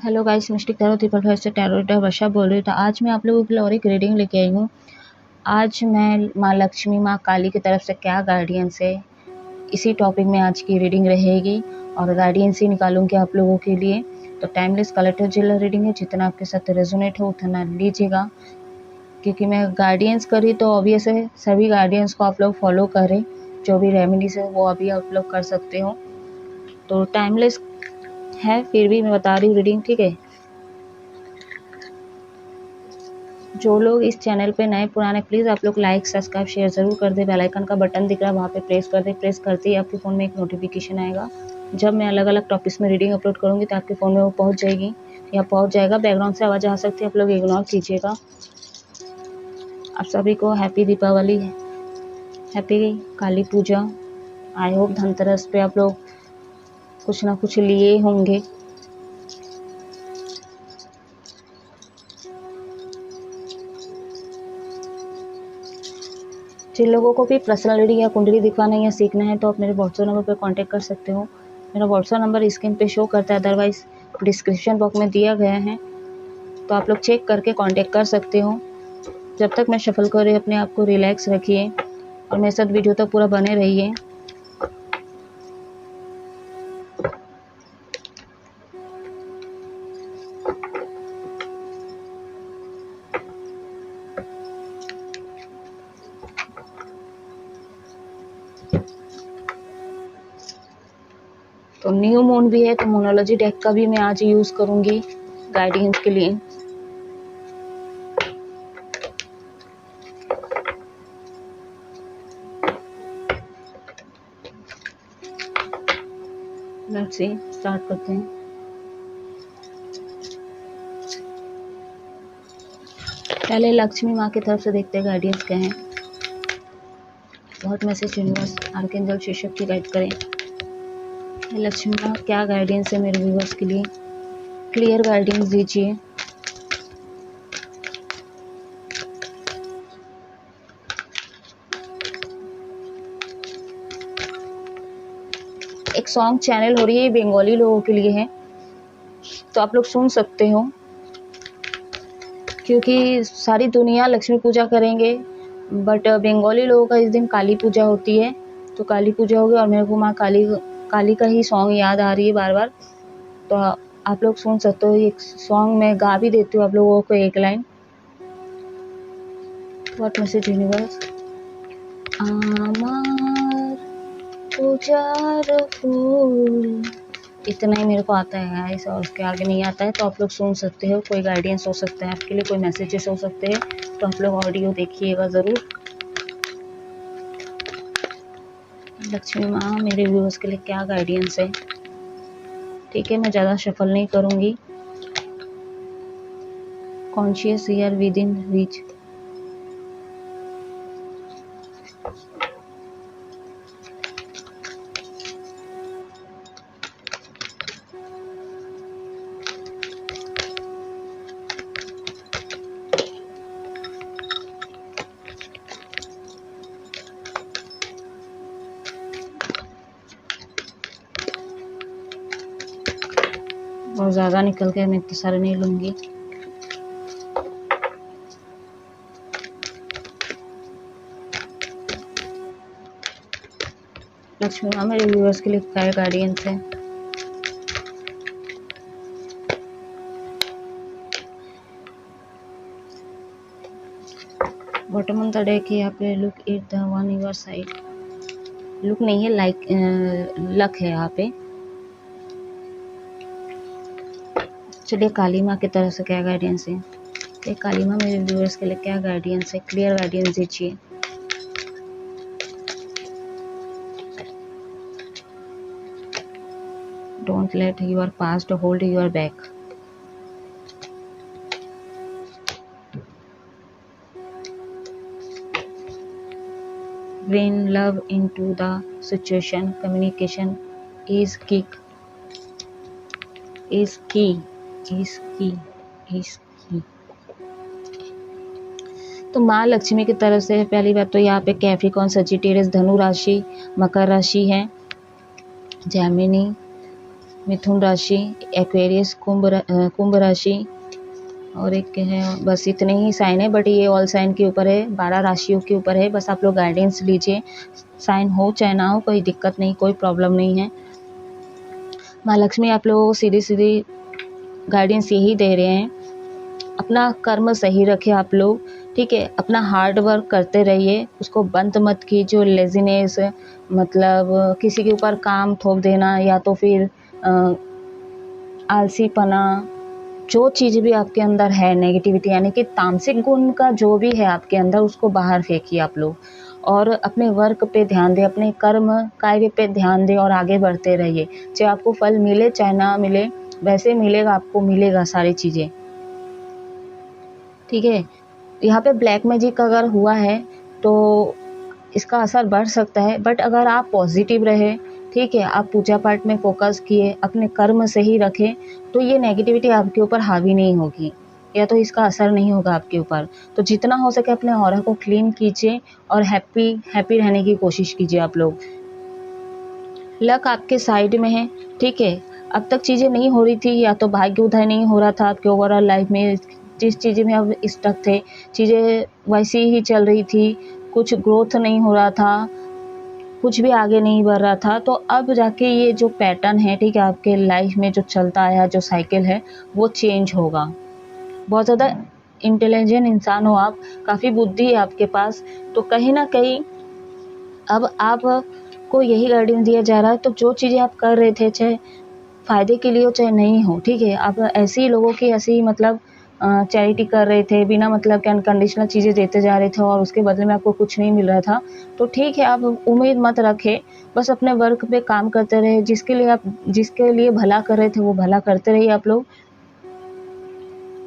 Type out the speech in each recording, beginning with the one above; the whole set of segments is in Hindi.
Hello guys, mistake tarot triple five से टैरो रीडर वर्षा बोल रही हूँ। तो आज मैं आप लोगों के लिए और एक रीडिंग लेके आई हूँ। आज मैं माँ लक्ष्मी, माँ काली की तरफ से क्या गार्डियंस है, इसी टॉपिक में आज की रीडिंग रहेगी और गार्डियंस ही निकालूंगी आप लोगों के लिए। तो टाइमलेस कलेक्टिव जनरल रीडिंग है, जितना आपके साथ रेजोनेट हो उतना लीजिएगा, क्योंकि मैं गार्डियंस करी तो ऑब्वियस है सभी गार्डियंस को आप लोग फॉलो करें। जो भी रेमेडीज है वो अभी आप लोग कर सकते हो। तो टाइमलेस है, फिर भी मैं बता रही हूँ रीडिंग, ठीक है। जो लोग इस चैनल पे नए पुराने, प्लीज़ आप लोग लाइक सब्सक्राइब शेयर ज़रूर कर दे। बेल आइकन का बटन दिख रहा है वहाँ पे प्रेस कर दे। प्रेस करते ही आपके फ़ोन में एक नोटिफिकेशन आएगा। जब मैं अलग अलग टॉपिक्स में रीडिंग अपलोड करूँगी तो आपके फ़ोन में वो पहुँच जाएगी या पहुँच जाएगा। बैकग्राउंड से आवाज़ आ सकती है, आप लोग इग्नोर कीजिएगा। आप सभी को happy Deepawali, happy Kali Puja. I hope Dhanteras पे आप लोग कुछ ना कुछ लिए होंगे। जिन लोगों को भी पर्सनल रीडिंग या कुंडली दिखवाना या सीखना है तो आप मेरे व्हाट्सएप नंबर पर कांटेक्ट कर सकते हो। मेरा व्हाट्सएप नंबर स्क्रीन पे शो करता है, अदरवाइज डिस्क्रिप्शन बॉक्स में दिया गया है, तो आप लोग चेक करके कांटेक्ट कर सकते हो। जब तक मैं शफल कर रही, अपने आप को रिलैक्स रखिए और मेरे साथ वीडियो तक पूरा बने रहिए। तो न्यू मून भी है, तो मोनोलॉजी डेक का भी मैं आज यूज़ करूँगी गाइडेंस के लिए। लेट्स सी, स्टार्ट करते हैं। पहले लक्ष्मी माँ की तरफ से देखते हैं गाइडेंस क्या है। बहुत message universe archangel Shiv Shakti guide करें। लक्ष्मी माँ क्या गाइडेंस है मेरे व्यूअर्स के लिए, क्लियर गाइडेंस दीजिए। एक सॉन्ग चैनल हो रही है, बंगाली लोगों के लिए है, तो आप लोग सुन सकते हो, क्योंकि सारी दुनिया लक्ष्मी पूजा करेंगे बट बंगाली लोगों का इस दिन काली पूजा होती है। तो काली पूजा होगी और मेरे को माँ काली का ही सॉन्ग याद आ रही है बार बार। तो आप लोग सुन सकते हो। एक सॉन्ग मैं गा भी देती हूँ आप लोगों को, एक लाइन। What message universe. आमार पूजार फूल, इतना ही मेरे को आता है गाइस, और उसके आगे नहीं आता है। तो आप लोग सुन सकते हो, कोई गाइडेंस हो सकता है आपके लिए, कोई मैसेजेस हो सकते हैं, तो आप लोग ऑडियो देखिएगा ज़रूर। लक्ष्मी माँ मेरे व्यूअर्स के लिए क्या गाइडेंस है, ठीक है। मैं ज़्यादा शफल नहीं करूँगी। Conscious year with in reach. और ज़्यादा निकल के मैं इतने सारे नहीं लूँगी। लक्ष्मी माँ मेरे व्यूअर्स के लिए क्या गाइडेंस है। बॉटम ऑन द डेक है यहाँ पे, look it the one your side. Look नहीं है, लाइक लक है यहाँ पे। चलिए काली माँ की तरफ से क्या गाइडेंस है। तो काली माँ मेरे व्यूअर्स के लिए क्या गाइडेंस है, क्लियर गाइडेंस दीजिए। Don't let your past hold your back. Bring love into the situation. Communication is key. Is key. Is key. Is key. तो माँ लक्ष्मी की तरफ से पहली बात तो यहाँ पे कैप्रिकॉर्न, सजिटेरियस, धनु राशि, मकर राशि है, जेमिनी, मिथुन राशि, एक्वेरियस कुंभ राशि, और एक है, बस इतने ही साइन है, बट ये ऑल साइन के ऊपर है, 12 राशियों के ऊपर है। बस आप लोग गाइडेंस लीजिए, साइन हो चाहे ना हो, कोई दिक्कत नहीं, कोई प्रॉब्लम नहीं है। माँ लक्ष्मी आप लोगों को सीधी सीधी गाइडेंस यही दे रहे हैं, अपना कर्म सही रखे आप लोग, ठीक है। अपना हार्ड वर्क करते रहिए, उसको बंद मत कीजिए। लेजीनेस मतलब किसी के ऊपर काम थोप देना, या तो फिर आलसीपना, जो चीज़ भी आपके अंदर है नेगेटिविटी, यानी कि तामसिक गुण का जो भी है आपके अंदर, उसको बाहर फेंकिए आप लोग, और अपने वर्क पे ध्यान दें, अपने कर्म कार्य पे ध्यान दें और आगे बढ़ते रहिए। चाहे आपको फल मिले चाहे ना मिले, वैसे मिलेगा, आपको मिलेगा सारी चीज़ें, ठीक है। यहाँ पे ब्लैक मैजिक अगर हुआ है तो इसका असर बढ़ सकता है, बट अगर आप पॉजिटिव रहे, ठीक है, आप पूजा पाठ में फोकस किए, अपने कर्म सही रखें, तो ये नेगेटिविटी आपके ऊपर हावी नहीं होगी, या तो इसका असर नहीं होगा आपके ऊपर। तो जितना हो सके अपने ऑरा को क्लीन कीजिए और हैप्पी रहने की कोशिश कीजिए आप लोग। लक आपके साइड में है, ठीक है। अब तक चीज़ें नहीं हो रही थी, या तो भाग्य उदय नहीं हो रहा था आपके ओवरऑल लाइफ में, जिस चीज़ में अब स्टक थे, चीज़ें वैसी ही चल रही थी, कुछ ग्रोथ नहीं हो रहा था, कुछ भी आगे नहीं बढ़ रहा था, तो अब जाके ये जो पैटर्न है, ठीक है, आपके लाइफ में जो चलता आया जो साइकिल है, वो चेंज होगा। बहुत ज़्यादा इंटेलिजेंट इंसान हो आप, काफ़ी बुद्धि है आपके पास, तो कहीं ना कहीं अब आप को यही गाइडेंस दिया जा रहा है। तो जो चीज़ें आप कर रहे थे, चाहे फ़ायदे के लिए हो चाहे नहीं हो, ठीक है, आप ऐसे ही लोगों की ऐसे ही मतलब चैरिटी कर रहे थे, बिना मतलब के अनकंडीशनल चीज़ें देते जा रहे थे और उसके बदले में आपको कुछ नहीं मिल रहा था, तो ठीक है, आप उम्मीद मत रखें, बस अपने वर्क पे काम करते रहे, जिसके लिए भला कर रहे थे वो भला करते रहिए आप लोग,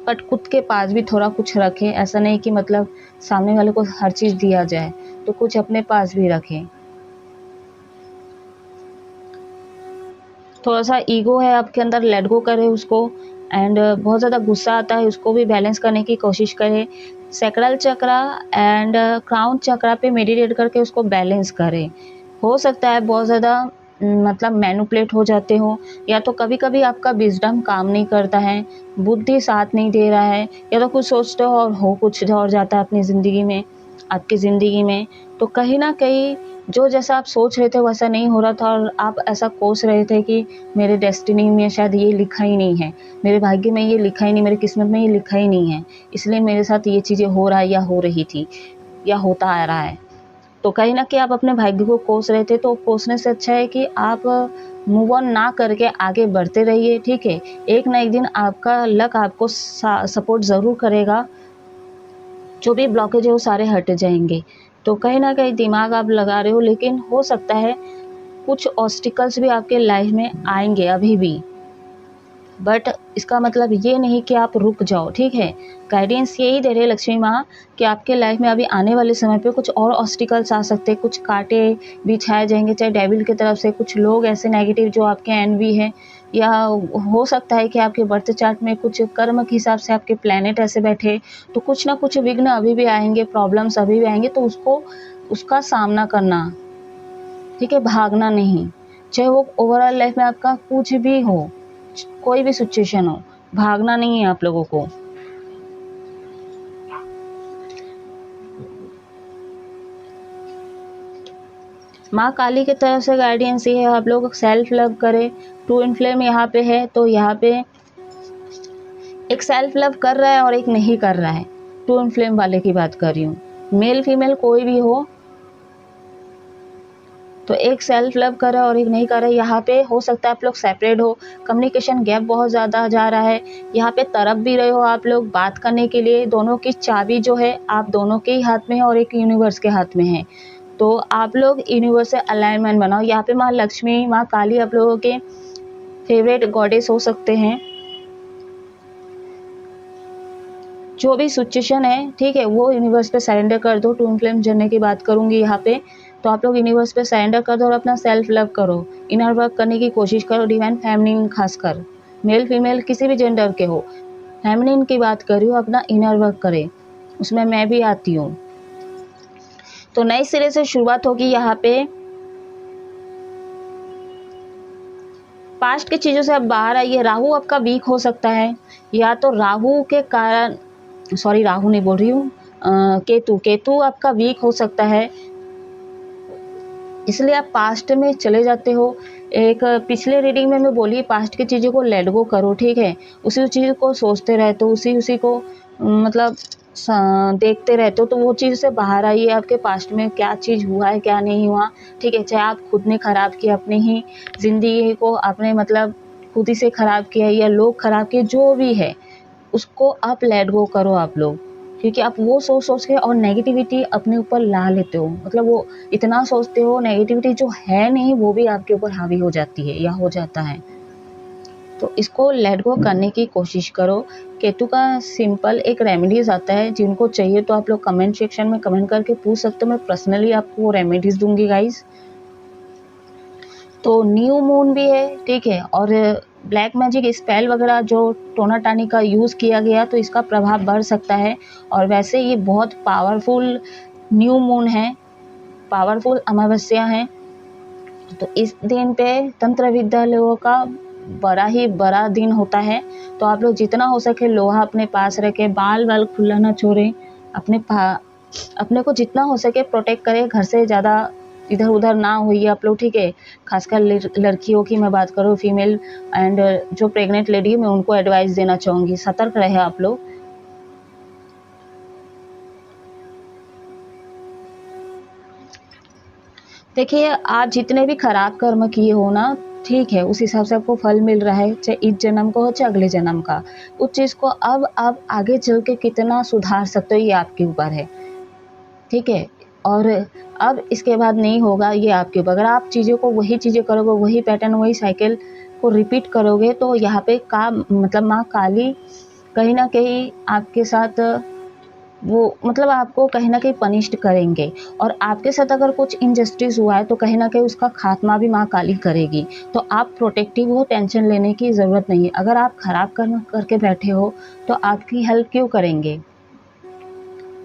बट खुद के पास भी थोड़ा कुछ रखें। ऐसा नहीं कि मतलब सामने वाले को हर चीज़ दिया जाए, तो कुछ अपने पास भी रखें। थोड़ा सा ईगो है आपके अंदर, लेट गो करें उसको, एंड बहुत ज़्यादा गुस्सा आता है, उसको भी बैलेंस करने की कोशिश करें। सैक्रल चक्रा एंड क्राउन चक्रा पे मेडिटेट करके उसको बैलेंस करें। हो सकता है बहुत ज़्यादा मतलब मैनिपुलेट हो जाते हो, या तो कभी कभी आपका विजडम काम नहीं करता है, बुद्धि साथ नहीं दे रहा है, या तो कुछ सोचते हो और हो कुछ और जाता है अपनी ज़िंदगी में, आपकी ज़िंदगी में। तो कहीं ना कहीं जो जैसा आप सोच रहे थे वैसा नहीं हो रहा था, और आप ऐसा कोस रहे थे कि मेरे डेस्टिनी में शायद ये लिखा ही नहीं है, मेरे भाग्य में ये लिखा ही नहीं, मेरी किस्मत में ये लिखा ही नहीं है, इसलिए मेरे साथ ये चीज़ें हो रहा है, या हो रही थी, या होता आ रहा है। तो कहीं ना कहीं आप अपने भाग्य को कोस रहे थे, तो कोसने से अच्छा है कि आप मूव ऑन ना करके आगे बढ़ते रहिए, ठीक है। एक ना एक दिन आपका लक आपको सपोर्ट ज़रूर करेगा, जो भी ब्लॉकेज है वो सारे हट जाएंगे। तो कहीं ना कहीं दिमाग आप लगा रहे हो, लेकिन हो सकता है कुछ ऑब्स्टिकल्स भी आपके लाइफ में आएंगे अभी भी, बट इसका मतलब ये नहीं कि आप रुक जाओ, ठीक है। गाइडेंस यही दे रहे लक्ष्मी माँ कि आपके लाइफ में अभी आने वाले समय पे कुछ और ऑब्स्टिकल्स आ सकते हैं, कुछ कांटे बिछाए जाएंगे, चाहे डेविल की तरफ से, कुछ लोग ऐसे नेगेटिव जो आपके एनवी है, या हो सकता है कि आपके बर्थ चार्ट में कुछ कर्म के हिसाब से आपके प्लैनेट ऐसे बैठे, तो कुछ ना कुछ विघ्न अभी भी आएंगे, प्रॉब्लम्स अभी भी आएंगे, तो उसका सामना करना, ठीक है, भागना नहीं। चाहे वो ओवरऑल लाइफ में आपका कुछ भी हो, कोई भी सिचुएशन हो, भागना नहीं है आप लोगों को। माँ काली की तरफ से गाइडेंस ये है, आप लोग सेल्फ लव करें। टू इन फ्लेम यहाँ पे है, तो यहाँ पे एक सेल्फ लव कर रहा है और एक नहीं कर रहा है, टू इन फ्लेम वाले की बात कर रही हूँ, मेल फीमेल कोई भी हो, तो एक सेल्फ लव कर रहा है और एक नहीं कर रहा है। यहाँ पे हो सकता है आप लोग सेपरेट हो, कम्युनिकेशन गैप बहुत ज़्यादा जा रहा है, यहाँ पे तरफ भी रहे हो आप लोग बात करने के लिए, दोनों की चाबी जो है आप दोनों के ही हाथ में है और एक यूनिवर्स के हाथ में है, तो आप लोग यूनिवर्स से अलाइनमेंट बनाओ। यहाँ पे माँ लक्ष्मी माँ काली आप लोगों के फेवरेट गॉडेस हो सकते हैं। जो भी सिचुएशन है, ठीक है, वो यूनिवर्स पे सरेंडर कर दो। टू फ्लेम जर्नी की बात करूंगी यहाँ पे, तो आप लोग यूनिवर्स पे सरेंडर कर दो और अपना सेल्फ लव करो, इनर वर्क करने की कोशिश करो। डिवाइन फेमिनिन खासकर, मेल फीमेल किसी भी जेंडर के हो, फेमिनिन की बात कर रही हूँ, अपना इनर वर्क करे, उसमें मैं भी आती हूँ। तो नए सिरे से शुरुआत होगी यहाँ पे, पास्ट की चीज़ों से आप बाहर आइए। राहु आपका वीक हो सकता है, या तो राहु के कारण, सॉरी राहु नहीं बोल रही हूँ, केतु आपका वीक हो सकता है, इसलिए आप पास्ट में चले जाते हो। एक पिछले रीडिंग में मैं बोली पास्ट की चीज़ों को लेट गो करो, ठीक है। उसी चीज़ को सोचते रहते हो, उसी को मतलब देखते रहते हो, तो वो चीज़ से बाहर आइए। आपके पास्ट में क्या चीज़ हुआ है, क्या नहीं हुआ, ठीक है। चाहे आप खुद ने ख़राब किया अपनी ही ज़िंदगी को, आपने मतलब खुद ही से ख़राब किया या लोग ख़राब किए, जो भी है उसको आप लेट गो करो आप लोग, क्योंकि आप वो सोच के और नेगेटिविटी अपने ऊपर ला लेते हो। मतलब वो इतना सोचते हो, नेगेटिविटी जो है नहीं वो भी आपके ऊपर हावी हो जाती है या हो जाता है। तो इसको लेट गो करने की कोशिश करो। केतु का सिंपल एक रेमेडीज आता है, जिनको चाहिए तो आप लोग कमेंट सेक्शन में कमेंट करके पूछ सकते हो, मैं पर्सनली आपको वो रेमेडीज दूंगी गाइज। तो न्यू मून भी है, ठीक है। और ब्लैक मैजिक स्पेल वगैरह जो टोना टानी का यूज़ किया गया तो इसका प्रभाव बढ़ सकता है। और वैसे ये बहुत पावरफुल न्यू मून है, पावरफुल अमावस्या है। तो इस दिन पे तंत्र विद्यालयों का बड़ा ही बड़ा दिन होता है। तो आप लोग जितना हो सके लोहा अपने पास रखें, बाल खुला ना छोड़ें, अपने को जितना हो सके प्रोटेक्ट करें, घर से ज़्यादा इधर उधर ना होइए आप लोग, ठीक है। खासकर लड़कियों की मैं बात करूँ, फीमेल एंड जो प्रेग्नेंट लेडी है, मैं उनको एडवाइस देना चाहूँगी, सतर्क रहे आप लोग। देखिए आप जितने भी खराब कर्म किए हो ना, ठीक है, उस हिसाब से आपको फल मिल रहा है, चाहे इस जन्म का हो चाहे अगले जन्म का। उस चीज़ को अब आप आगे चल के कितना सुधार सकते हो ये आपके ऊपर है, ठीक है। और अब इसके बाद नहीं होगा, ये आपके ऊपर। अगर आप चीज़ों को वही चीज़ें करोगे, वही पैटर्न वही साइकिल को रिपीट करोगे, तो यहाँ पे का मतलब माँ काली कहीं ना कहीं आपके साथ वो मतलब आपको कहीं ना कहीं पनिश्ड करेंगे। और आपके साथ अगर कुछ इनजस्टिस हुआ है तो कहीं ना कहीं उसका खात्मा भी माँ काली करेगी। तो आप प्रोटेक्टिव हो, टेंशन लेने की ज़रूरत नहीं है। अगर आप खराब कर्म करके बैठे हो तो आपकी हेल्प क्यों करेंगे।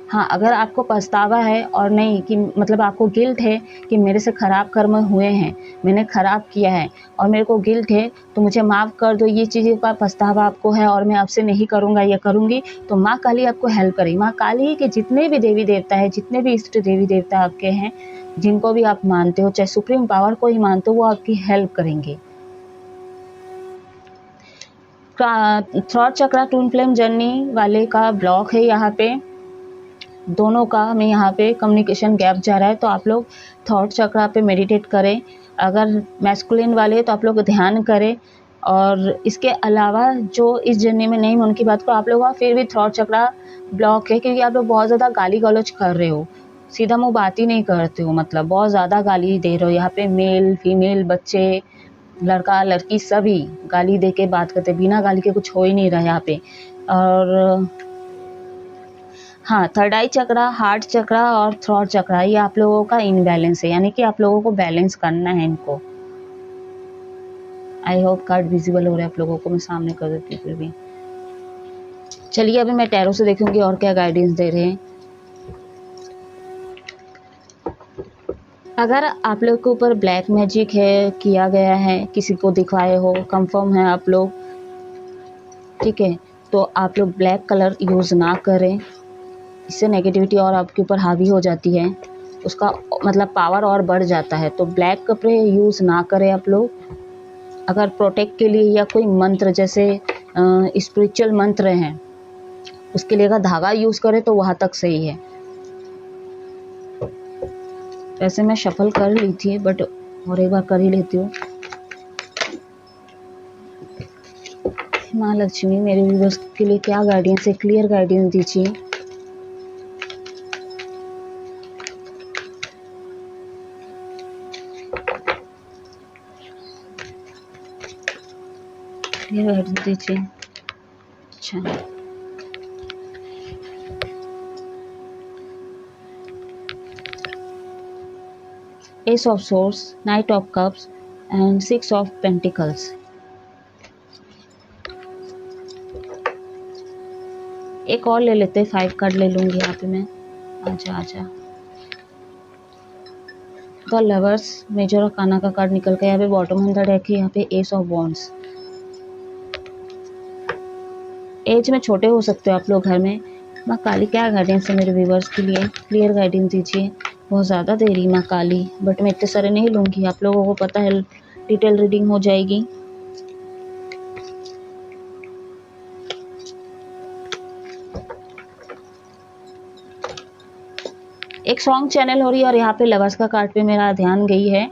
हाँ, अगर आपको पछतावा है और नहीं कि मतलब आपको गिल्ट है कि मेरे से ख़राब कर्म हुए हैं, मैंने ख़राब किया है और मेरे को गिल्ट है, तो मुझे माफ़ कर दो, ये चीज़ें का पछतावा आपको है और मैं आपसे नहीं करूँगा या करूँगी, तो माँ काली आपको हेल्प करेगी। माँ काली के जितने भी देवी देवता है, जितने भी इष्ट देवी देवता आपके हैं, जिनको भी आप मानते हो, चाहे सुप्रीम पावर को ही मानते हो, वो आपकी हेल्प करेंगे। थ्रॉट चक्रा ट्विन फ्लेम जर्नी वाले का ब्लॉक है यहाँ पे, दोनों का हमें यहाँ पे कम्युनिकेशन गैप जा रहा है। तो आप लोग थॉट चक्रा पे मेडिटेट करें। अगर मैस्कुलिन वाले तो आप लोग ध्यान करें। और इसके अलावा जो इस जर्नी में नहीं, मैं उनकी बात करूँ, आप लोगों का फिर भी थॉट चक्रा ब्लॉक है, क्योंकि आप लोग बहुत ज़्यादा गाली गलौज कर रहे हो, सीधा मुँह बात ही नहीं करते हो, मतलब बहुत ज़्यादा गाली दे रहे हो। यहाँ पे मेल फीमेल बच्चे लड़का लड़की सभी गाली दे के बात करते, बिना गाली के कुछ हो ही नहीं रहा यहाँ पे। और हाँ, थर्ड आई चक्रा, हार्ट चक्रा और थ्रॉट चक्रा, ये आप लोगों का इनबैलेंस है, यानी कि आप लोगों को बैलेंस करना है इनको। आई होप कार्ड विजिबल हो रहा है आप लोगों को, मैं सामने कर देती हूँ फिर भी। चलिए अभी मैं टैरो से देखूंगी और क्या गाइडेंस दे रहे हैं। अगर आप लोग के ऊपर ब्लैक मैजिक है, किया गया है, किसी को दिखवाए हो, कंफर्म है आप लोग, ठीक है, तो आप लोग ब्लैक कलर यूज़ ना करें, इससे नेगेटिविटी और आपके ऊपर हावी हो जाती है, उसका मतलब पावर और बढ़ जाता है। तो ब्लैक कपड़े यूज़ ना करें आप लोग। अगर प्रोटेक्ट के लिए या कोई मंत्र जैसे स्पिरिचुअल मंत्र हैं, उसके लिए अगर धागा यूज़ करें तो वहाँ तक सही है। वैसे मैं शफल कर ली थी, बट और एक बार कर ही लेती हूँ। माँ लक्ष्मी मेरे व्यूअर्स के लिए क्या गाइडेंस है, क्लियर गाइडेंस दीजिए। क्लियर गाइडेंस दीजिए। अच्छा, S of source, night of cups and six of pentacles. एक और ले लेते, 5 कार्ड ले लूँगी यहाँ पे मैं। आजा आजा। आपका लवर्स, मेजर और काना का कार्ड निकल के यहाँ पे बॉटम ऑफ द डेक है, यहाँ पे एस ऑफ वॉन्ड्स। एज में छोटे हो सकते हो आप लोग घर में। माँ काली क्या गाइडेंस है मेरे व्यूवर्स के लिए, क्लियर गाइडेंस दीजिए। बहुत ज़्यादा दे रही माँ काली, बट मैं इतने सारे नहीं लूँगी, आप लोगों को पता है डिटेल रीडिंग हो जाएगी। एक सॉन्ग चैनल हो रही है और यहाँ पे लवर्स का कार्ड पे मेरा ध्यान गई है।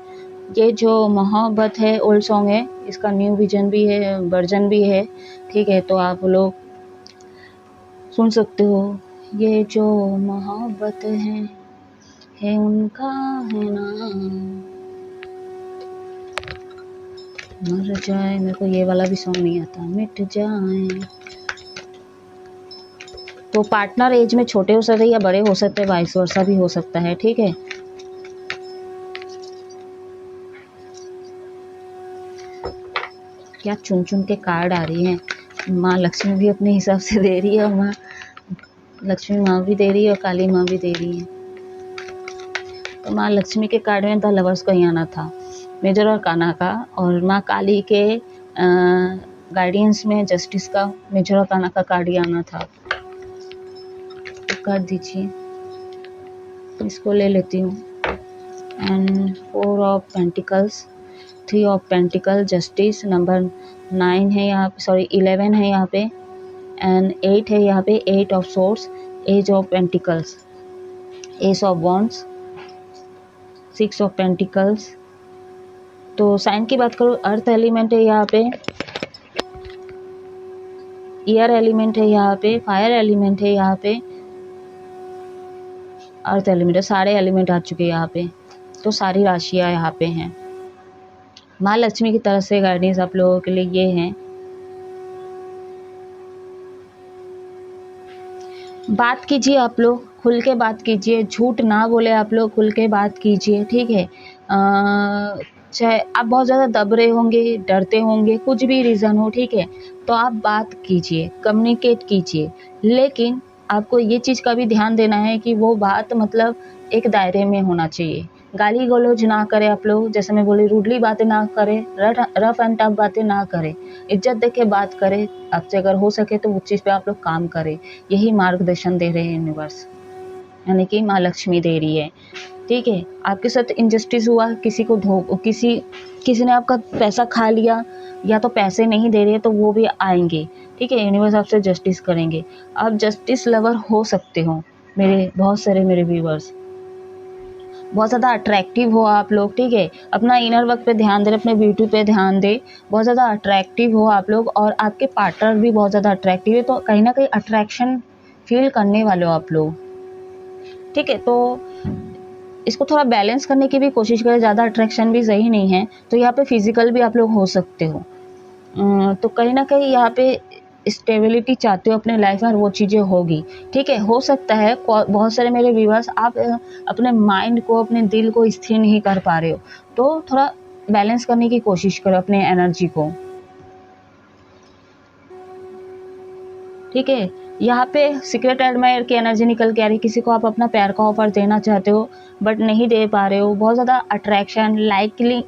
ये जो मोहब्बत है ओल्ड सॉन्ग है, इसका न्यू विजन भी है, वर्जन भी है, ठीक है, तो आप लोग सुन सकते हो। ये जो मोहब्बत है उनका है नाम, मर जाए, मेरे को ये वाला भी सॉन्ग नहीं आता, मिट जाए। तो पार्टनर एज में छोटे हो सकते हैं या बड़े हो सकते हैं, वाइस वर्सा भी हो सकता है, ठीक है। क्या चुन चुन के कार्ड आ रही हैं। माँ लक्ष्मी भी अपने हिसाब से दे रही है और माँ लक्ष्मी माँ भी दे रही है और काली माँ भी दे रही है। तो माँ लक्ष्मी के कार्ड में था लवर्स का ही आना था, मेजर और काना का, और माँ काली के गाइडेंस में जस्टिस का, मेजर और काना का कार्ड ही आना था। तो कर दीजिए, इसको ले लेती हूँ। And 4 of pentacles, 3 of pentacle, justice, number 9 है यहाँ पे, सॉरी 11 है यहाँ पे, एंड 8 है यहाँ पे, 8 of swords, ace of pentacles, ace of wands, 6 of pentacles. तो साइन की बात करो, अर्थ एलिमेंट है यहाँ पे, एयर एलिमेंट है यहाँ पे, फायर एलिमेंट है यहाँ पे, अर्थ एलिमेंट है, सारे एलिमेंट आ चुके हैं यहाँ पे। तो सारी राशियाँ यहाँ पे हैं। माँ लक्ष्मी की तरफ से गाइडेंस आप लोगों के लिए ये है। बात कीजिए आप लोग, खुल के बात कीजिए, झूठ ना बोले आप लोग, खुल के बात कीजिए, ठीक है। चाहे आप बहुत ज़्यादा दब रहे होंगे, डरते होंगे, कुछ भी रीज़न हो, ठीक है, तो आप बात कीजिए, कम्युनिकेट कीजिए, लेकिन आपको ये चीज़ का भी ध्यान देना है कि वो बात मतलब एक दायरे में होना चाहिए। गाली गलौज ना करें आप लोग, जैसे मैं बोली, रूडली बातें ना करें, रफ एंड टफ बातें ना करें, इज्जत दे के बात करें। आपसे अगर हो सके तो उस चीज़ पे आप लोग काम करें। यही मार्गदर्शन दे रहे हैं यूनिवर्स, यानी कि माँ लक्ष्मी दे रही है, ठीक है। आपके साथ इनजस्टिस हुआ, किसी को किसी ने आपका पैसा खा लिया, या तो पैसे नहीं दे रहे तो वो भी आएंगे, ठीक है। यूनिवर्स आपसे जस्टिस करेंगे। आप जस्टिस लवर हो सकते हो, बहुत सारे मेरे व्यूवर्स। बहुत ज़्यादा अट्रैक्टिव हो आप लोग, ठीक है। अपना इनर वर्क पे ध्यान दें, अपने ब्यूटी पे ध्यान दें। बहुत ज़्यादा अट्रैक्टिव हो आप लोग, और आपके पार्टनर भी बहुत ज़्यादा अट्रैक्टिव है, तो कहीं ना कहीं अट्रैक्शन फील करने वाले हो आप लोग, ठीक है। तो इसको थोड़ा बैलेंस करने की भी कोशिश करें, ज़्यादा अट्रैक्शन भी सही नहीं है। तो यहाँ पे फिजिकल भी आप लोग हो सकते हो, तो कहीं ना कहीं यहाँ पे स्टेबिलिटी चाहते हो अपने लाइफ में, और वो चीज़ें होगी, ठीक है। हो सकता है बहुत सारे मेरे व्यूअर्स, आप अपने माइंड को, अपने दिल को स्थिर नहीं कर पा रहे हो, तो थोड़ा बैलेंस करने की कोशिश करो अपने एनर्जी को, ठीक है। यहाँ पे सीक्रेट एडमायर की एनर्जी निकल के आ रही है। किसी को आप अपना प्यार का ऑफर देना चाहते हो बट नहीं दे पा रहे हो, बहुत ज़्यादा अट्रैक्शन,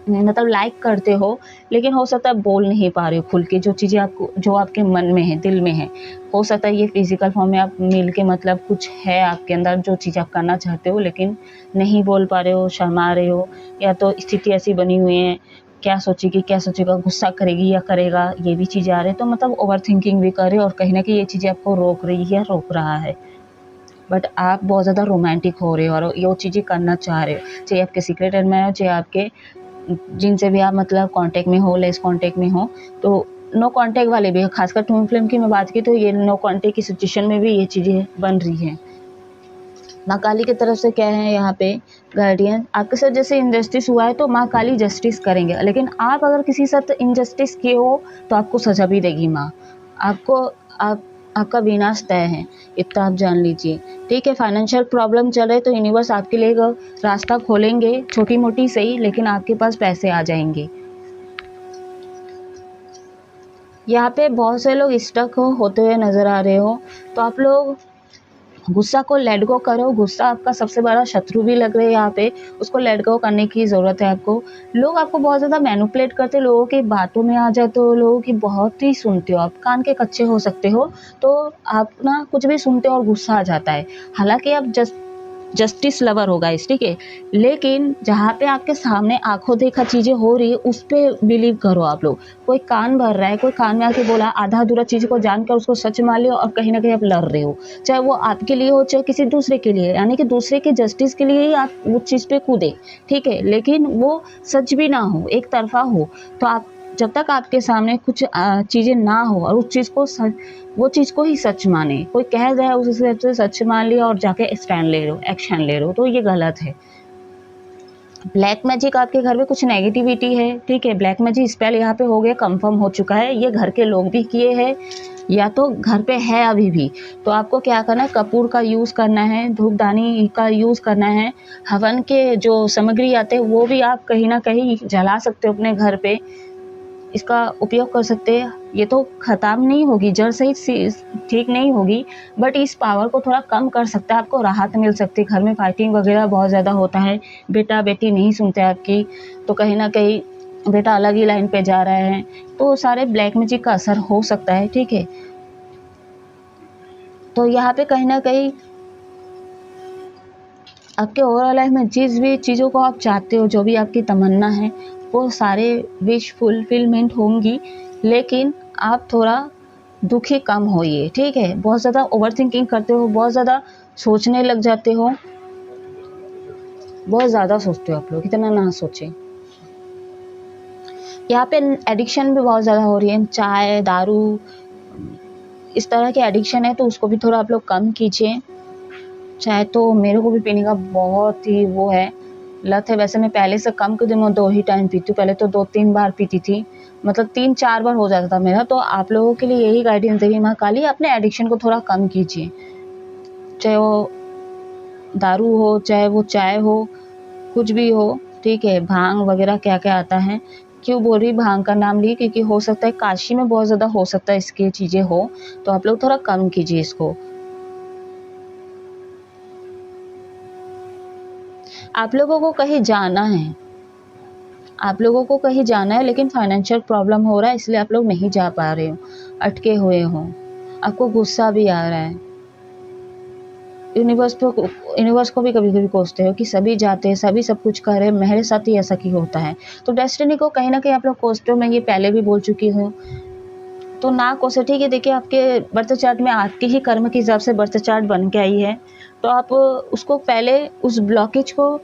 मतलब लाइक करते हो, लेकिन हो सकता है बोल नहीं पा रहे हो खुल के, जो चीज़ें आपको, जो आपके मन में है, दिल में है। हो सकता है ये फिजिकल फॉर्म में आप मिल के, मतलब कुछ है आपके अंदर जो चीज़ आप करना चाहते हो लेकिन नहीं बोल पा रहे हो, शर्मा रहे हो, या तो स्थिति ऐसी बनी हुई है, क्या सोचेगी, क्या सोचेगा, गुस्सा करेगी या करेगा, ये भी चीज़ें आ रही है। तो मतलब ओवर थिंकिंग भी कर रहे हो, और कहीं ना कहीं ये चीज़ें आपको रोक रही है, रोक रहा है। बट आप बहुत ज़्यादा रोमांटिक हो रहे हो और ये चीज़ें करना चाह रहे हो, चाहे आपके सीक्रेट एडमायर हो, चाहे आपके जिनसे भी आप मतलब कांटेक्ट में हो, लेस कांटेक्ट में हो, तो नो कांटेक्ट वाले भी, खासकर ट्विन फ्लेम की मैं बात की तो ये नो कांटेक्ट की सिचुएशन में भी ये चीज़ें बन रही हैं। माँ काली की तरफ से क्या है यहाँ पे गार्डियन, आपके साथ जैसे इनजस्टिस हुआ है तो माँ काली जस्टिस करेंगे, लेकिन आप अगर किसी साथ इनजस्टिस किए हो तो आपको सजा भी देगी माँ, आपका विनाश तय है, इतना आप जान लीजिए, ठीक है। फाइनेंशियल प्रॉब्लम चल रहे तो यूनिवर्स आपके लिए एक रास्ता खोलेंगे, छोटी मोटी सही, लेकिन आपके पास पैसे आ जाएंगे। यहाँ पे बहुत से लोग स्टक होते हुए नज़र आ रहे हो, तो आप लोग गुस्सा को लेट गो करो। गुस्सा आपका सबसे बड़ा शत्रु भी लग रहा है यहाँ पे, उसको लेट गो करने की ज़रूरत है आपको। लोग आपको बहुत ज़्यादा मैनिपुलेट करते, लोगों की बातों में आ जाते हो, लोगों की बहुत ही सुनते हो, आप कान के कच्चे हो सकते हो, तो आप ना कुछ भी सुनते हो और गुस्सा आ जाता है। हालांकि आप जस्टिस लवर होगा इस, ठीक है, लेकिन जहाँ पे आपके सामने आंखों देखा चीज़ें हो रही है उस पर बिलीव करो आप लोग। कोई कान भर रहा है, कोई कान में आके बोला, आधा अधूरा चीज़ को जानकर उसको सच मान लियो और कहीं ना कहीं आप लड़ रहे हो, चाहे वो आपके लिए हो चाहे किसी दूसरे के लिए, यानी कि दूसरे के जस्टिस के लिए ही आप उस चीज़ पे कूदे, ठीक है, लेकिन वो सच भी ना हो, एक तरफा हो। तो आप जब तक आपके सामने कुछ चीज़ें ना हो और उस चीज़ को वो चीज़ को ही सच माने, कोई कह रहा है उस हिसाब से सच मान लिया और जाके स्टैंड ले रहे हो, एक्शन ले रहे हो, तो ये गलत है। ब्लैक मैजिक आपके घर में कुछ नेगेटिविटी है, ठीक है, ब्लैक मैजिक स्पेल यहाँ पे हो गया, कंफर्म हो चुका है, ये घर के लोग भी किए हैं या तो घर पे है अभी भी। तो आपको क्या करना है, कपूर का यूज़ करना है, धूपदानी का यूज़ करना है, हवन के जो सामग्री आते हैं वो भी आप कहीं ना कहीं जला सकते हो अपने घर पे, इसका उपयोग कर सकते हैं। ये तो ख़त्म नहीं होगी, जड़ से ही ठीक नहीं होगी, बट इस पावर को थोड़ा कम कर सकता है, आपको राहत मिल सकती है। घर में फाइटिंग वगैरह बहुत ज़्यादा होता है, बेटा बेटी नहीं सुनते आपकी, तो कहीं ना कहीं बेटा अलग ही लाइन पे जा रहा है, तो सारे ब्लैक मैजिक का असर हो सकता है, ठीक है। तो यहाँ पे कहीं ना कहीं आपके ओवरऑल लाइफ में जिस भी चीज़ों को आप चाहते हो, जो भी आपकी तमन्ना है, वो सारे विश फुलफिलमेंट होंगी, लेकिन आप थोड़ा दुखी कम होइए, ठीक है। बहुत ज़्यादा ओवर थिंकिंग करते हो, बहुत ज़्यादा सोचने लग जाते हो, बहुत ज़्यादा सोचते हो आप लोग, इतना ना सोचें। यहाँ पे एडिक्शन भी बहुत ज़्यादा हो रही है, चाय दारू इस तरह की एडिक्शन है, तो उसको भी थोड़ा आप लोग कम कीजिए। चाय तो मेरे को भी पीने का बहुत ही वो है, लत है। वैसे मैं पहले से कम के दिनों 2 ही टाइम पीती हूँ, पहले तो 2-3 बार पीती थी, मतलब 3-4 बार हो जाता था मेरा। तो आप लोगों के लिए यही गाइडेंस देगी माँ काली, अपने एडिक्शन को थोड़ा कम कीजिए, चाहे वो दारू हो, चाहे वो चाय हो, कुछ भी हो, ठीक है। भांग वगैरह क्या क्या आता है, क्यों बोल रही भांग का नाम ली, क्योंकि हो सकता है काशी में बहुत ज़्यादा हो सकता है इसकी चीज़ें हो, तो आप लोग थोड़ा कम कीजिए इसको। आप लोगों को कहीं जाना है, आप लोगों को कहीं जाना है, लेकिन फाइनेंशियल प्रॉब्लम हो रहा है, इसलिए आप लोग नहीं जा पा रहे हो, अटके हुए हो, आपको गुस्सा भी आ रहा है। यूनिवर्स को भी कभी कभी कोसते हो कि सभी जाते हैं, सभी सब कुछ कर रहे हैं, मेरे साथ ही ऐसा क्यों होता है। तो डेस्टिनी को कहीं ना कहीं आप लोग कोसते हो, मैं ये पहले भी बोल चुकी हूँ, तो ना कोसे, ठीक है। देखिए आपके बर्थ चार्ट में आपके ही कर्म के हिसाब से बर्थ चार्ट बन के आई है, तो आप उसको पहले उस ब्लॉकेज को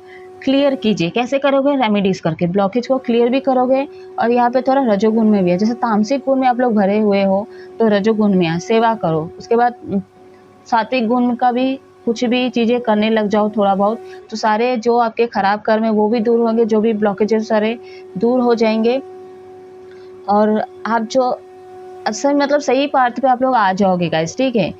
क्लियर कीजिए। कैसे करोगे, रेमेडीज करके ब्लॉकेज को क्लियर भी करोगे, और यहाँ पे थोड़ा रजोगुण में भी है, जैसे तामसिक गुण में आप लोग भरे हुए हो, तो रजोगुण में है, सेवा करो। उसके बाद सात्विक गुण का भी कुछ भी चीज़ें करने लग जाओ थोड़ा बहुत, तो सारे जो आपके खराब कर्म है वो भी दूर होंगे, जो भी ब्लॉकेजेस सारे दूर हो जाएंगे, और आप जो असल मतलब सही पार्ट पे आप लोग आ जाओगे गाइस, ठीक है,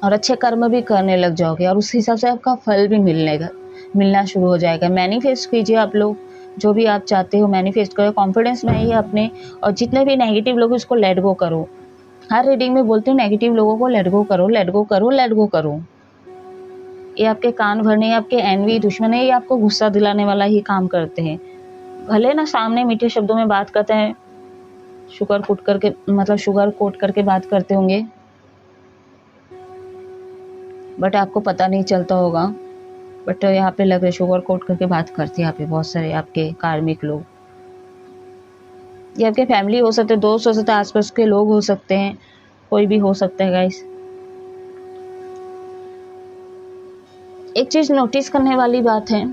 और अच्छे कर्म भी करने लग जाओगे, और उस हिसाब से आपका फल भी मिलना शुरू हो जाएगा। मैनिफेस्ट कीजिए आप लोग, जो भी आप चाहते हो मैनिफेस्ट करो, कॉन्फिडेंस में आइए अपने, और जितने भी नेगेटिव लोग उसको लेट गो करो। हर रीडिंग में बोलते हैं नेगेटिव लोगों को लेट गो करो, लेट गो करो, लेट गो करो। ये आपके कान भरने, आपके एनवी दुश्मन है, ये आपको गुस्सा दिलाने वाला ही काम करते हैं। भले ना सामने मीठे शब्दों में बात करते हैं, शुगर कोट करके बात करते होंगे, बट आपको पता नहीं चलता होगा, बट यहाँ पे लग रहे शुगर कोट करके बात करते हैं यहाँ पे बहुत सारे आपके कार्मिक लोग। ये आपके फैमिली हो सकते हैं, दोस्त हो सकते हैं, आसपास के लोग हो सकते हैं, कोई भी हो सकता है गाइस। एक चीज़ नोटिस करने वाली बात है,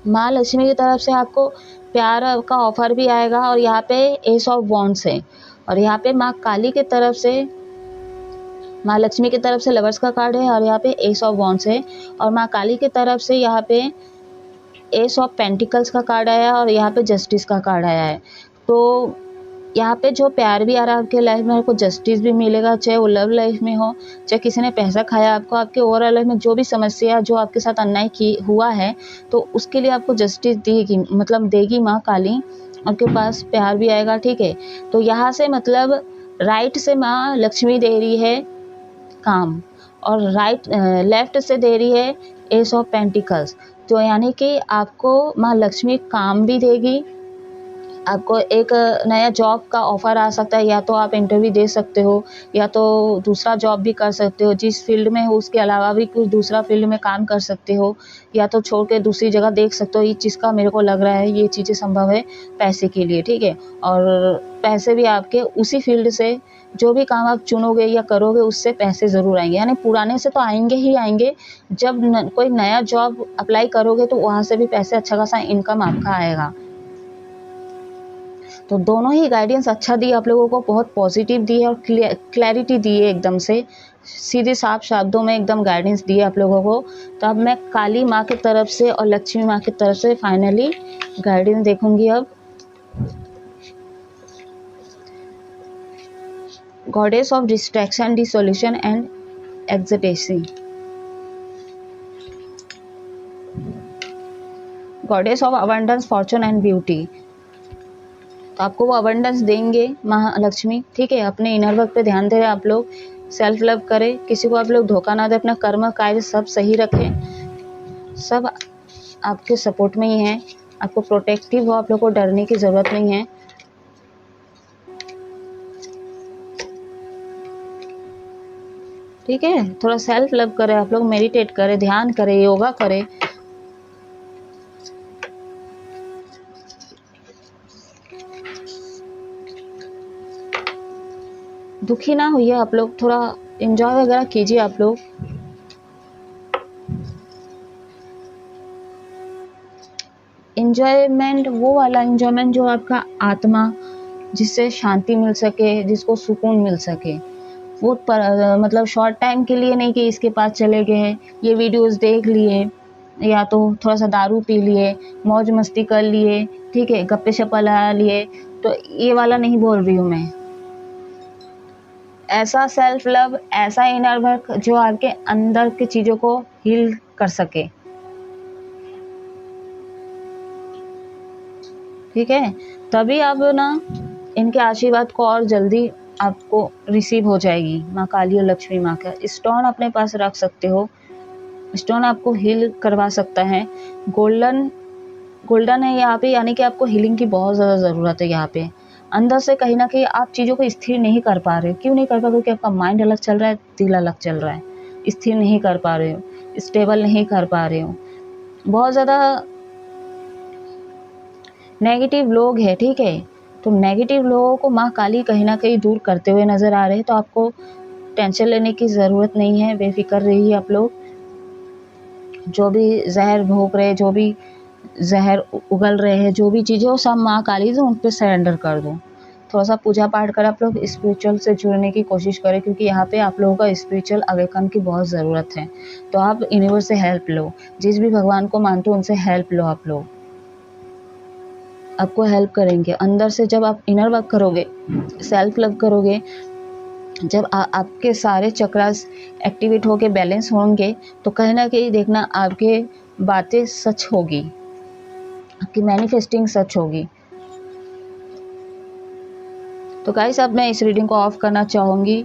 माँ लक्ष्मी की तरफ से आपको प्यार का ऑफर भी आएगा, और यहाँ पे एस ऑफ वॉन्ड्स है, और यहाँ पे माँ काली की तरफ से, माँ लक्ष्मी की तरफ से लवर्स का कार्ड है, और यहाँ पे एस ऑफ वॉन्ड्स है, और माँ काली की तरफ से यहाँ पे एस ऑफ पेंटिकल्स का कार्ड आया है, और यहाँ पे जस्टिस का कार्ड आया है। तो यहाँ पे जो प्यार भी आ रहा है आपके लाइफ में, आपको जस्टिस भी मिलेगा, चाहे वो लव लाइफ में हो, चाहे किसी ने पैसा खाया आपको, आपके ओवरऑल लाइफ में जो भी समस्या, जो आपके साथ अन्याय हुआ है, तो उसके लिए आपको जस्टिस देगी, मतलब देगी माँ काली, आपके पास प्यार भी आएगा, ठीक है। तो यहाँ से मतलब राइट से माँ लक्ष्मी दे रही है काम, और लेफ्ट से दे रही है एस ऑफ पेंटिकल्स। तो यानी कि आपको माँ लक्ष्मी काम भी देगी, आपको एक नया जॉब का ऑफ़र आ सकता है, या तो आप इंटरव्यू दे सकते हो, या तो दूसरा जॉब भी कर सकते हो, जिस फील्ड में हो उसके अलावा भी कुछ दूसरा फील्ड में काम कर सकते हो, या तो छोड़ के दूसरी जगह देख सकते हो। ये चीज़ का मेरे को लग रहा है, ये चीज़ें संभव है पैसे के लिए, ठीक है। और पैसे भी आपके उसी फील्ड से, जो भी काम आप चुनोगे या करोगे उससे पैसे ज़रूर आएंगे, यानी पुराने से तो आएंगे ही आएंगे। जब कोई नया जॉब अप्लाई करोगे तो वहाँ से भी पैसे, अच्छा खासा इनकम आपका आएगा। तो दोनों ही गाइडेंस अच्छा दी आप लोगों को, बहुत पॉजिटिव दी है और क्लैरिटी दी है, एकदम से सीधे साफ शब्दों में एकदम गाइडेंस दी है आप लोगों को। तो अब मैं काली माँ की तरफ से और लक्ष्मी माँ की तरफ से फाइनली गाइडेंस देखूंगी। अब goddess of distraction, dissolution and ecstasy, goddess of abundance, Fortune and beauty. तो आपको वो अबंडेंस देंगे महालक्ष्मी, ठीक है। अपने इनर वर्क पे ध्यान दे रहे आप लोग, सेल्फ लव करें, किसी को आप लोग धोखा ना दें, अपना कर्म कार्य सब सही रखें, सब आपके सपोर्ट में ही है, आपको प्रोटेक्टिव हो, आप लोग को डरने की ज़रूरत नहीं है। ठीक है, थोड़ा सेल्फ लव करें आप लोग, मेडिटेट करें, ध्यान करें, योगा करें। दुखी ना होइए आप लोग, थोड़ा एंजॉय वगैरह कीजिए आप लोग। एंजॉयमेंट, वो वाला एंजॉयमेंट जो आपका आत्मा, जिससे शांति मिल सके, जिसको सुकून मिल सके, वो मतलब शॉर्ट टाइम के लिए नहीं कि इसके पास चले गए, ये वीडियोस देख लिए, या तो थोड़ा सा दारू पी लिए, मौज मस्ती कर लिए, ठीक है, गप्पे शप्पा लगा लिए, तो ये वाला नहीं बोल रही हूँ मैं। ऐसा सेल्फ लव, ऐसा इनर वर्क जो आपके अंदर की चीज़ों को हील कर सके, ठीक है। तभी आप ना इनके आशीर्वाद को और जल्दी आपको रिसीव हो जाएगी। माँ काली और लक्ष्मी माँ का स्टोन अपने पास रख सकते हो, स्टोन आपको हील करवा सकता है। गोल्डन है यहाँ पे, यानी कि आपको हीलिंग की बहुत ज़्यादा ज़रूरत है यहाँ पे। अंदर से कहीं ना कहीं आप चीज़ों को स्थिर नहीं कर पा रहे हो। क्यों नहीं कर पा रहे हो? क्योंकि आपका माइंड अलग चल रहा है, दिल अलग चल रहा है, स्थिर नहीं कर पा रहे हो, स्टेबल नहीं कर पा रहे हो। बहुत ज़्यादा नेगेटिव लोग हैं, ठीक है। तो नेगेटिव लोगों को माँ काली कहीं ना कहीं दूर करते हुए नज़र आ रहे हैं। तो आपको टेंशन लेने की ज़रूरत नहीं है, बेफिक्र रहिए आप लोग। जो भी जहर भोग रहे, जो भी जहर उगल रहे हैं, जो भी चीज़ें, वो सब माँ काली से उन पर सरेंडर कर दो। थोड़ा सा पूजा पाठ कर आप लोग स्पिरिचुअल से जुड़ने की कोशिश करें, क्योंकि यहाँ पे आप लोगों का स्पिरिचुअल अवेकन की बहुत ज़रूरत है। तो आप यूनिवर्स से हेल्प लो, जिस भी भगवान को मानते हो उनसे हेल्प लो आप लोग, आपको हेल्प करेंगे। अंदर से जब आप इनर वर्क करोगे, सेल्फ लव करोगे, जब आपके सारे चक्रास एक्टिवेट होके बैलेंस होंगे, तो कहीं ना कहीं देखना आपके बातें सच होगी, आपकी मैनिफेस्टिंग सच होगी। तो गाइस, अब मैं इस रीडिंग को ऑफ करना चाहूँगी।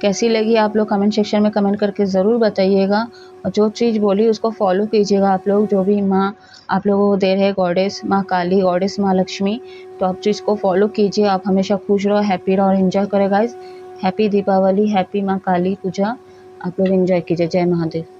कैसी लगी आप लोग कमेंट सेक्शन में कमेंट करके ज़रूर बताइएगा, और जो चीज़ बोली उसको फॉलो कीजिएगा आप लोग। जो भी माँ आप लोगों को दे रहे, गॉडेस माँ काली, गॉडेस माँ लक्ष्मी, तो आप चीज़ को फॉलो कीजिए। आप हमेशा खुश रहो, हैप्पी रहो और एंजॉय करें गाइस। हैप्पी दीपावली, हैप्पी माँ काली पूजा आप लोग एंजॉय कीजिए। जय महादेव।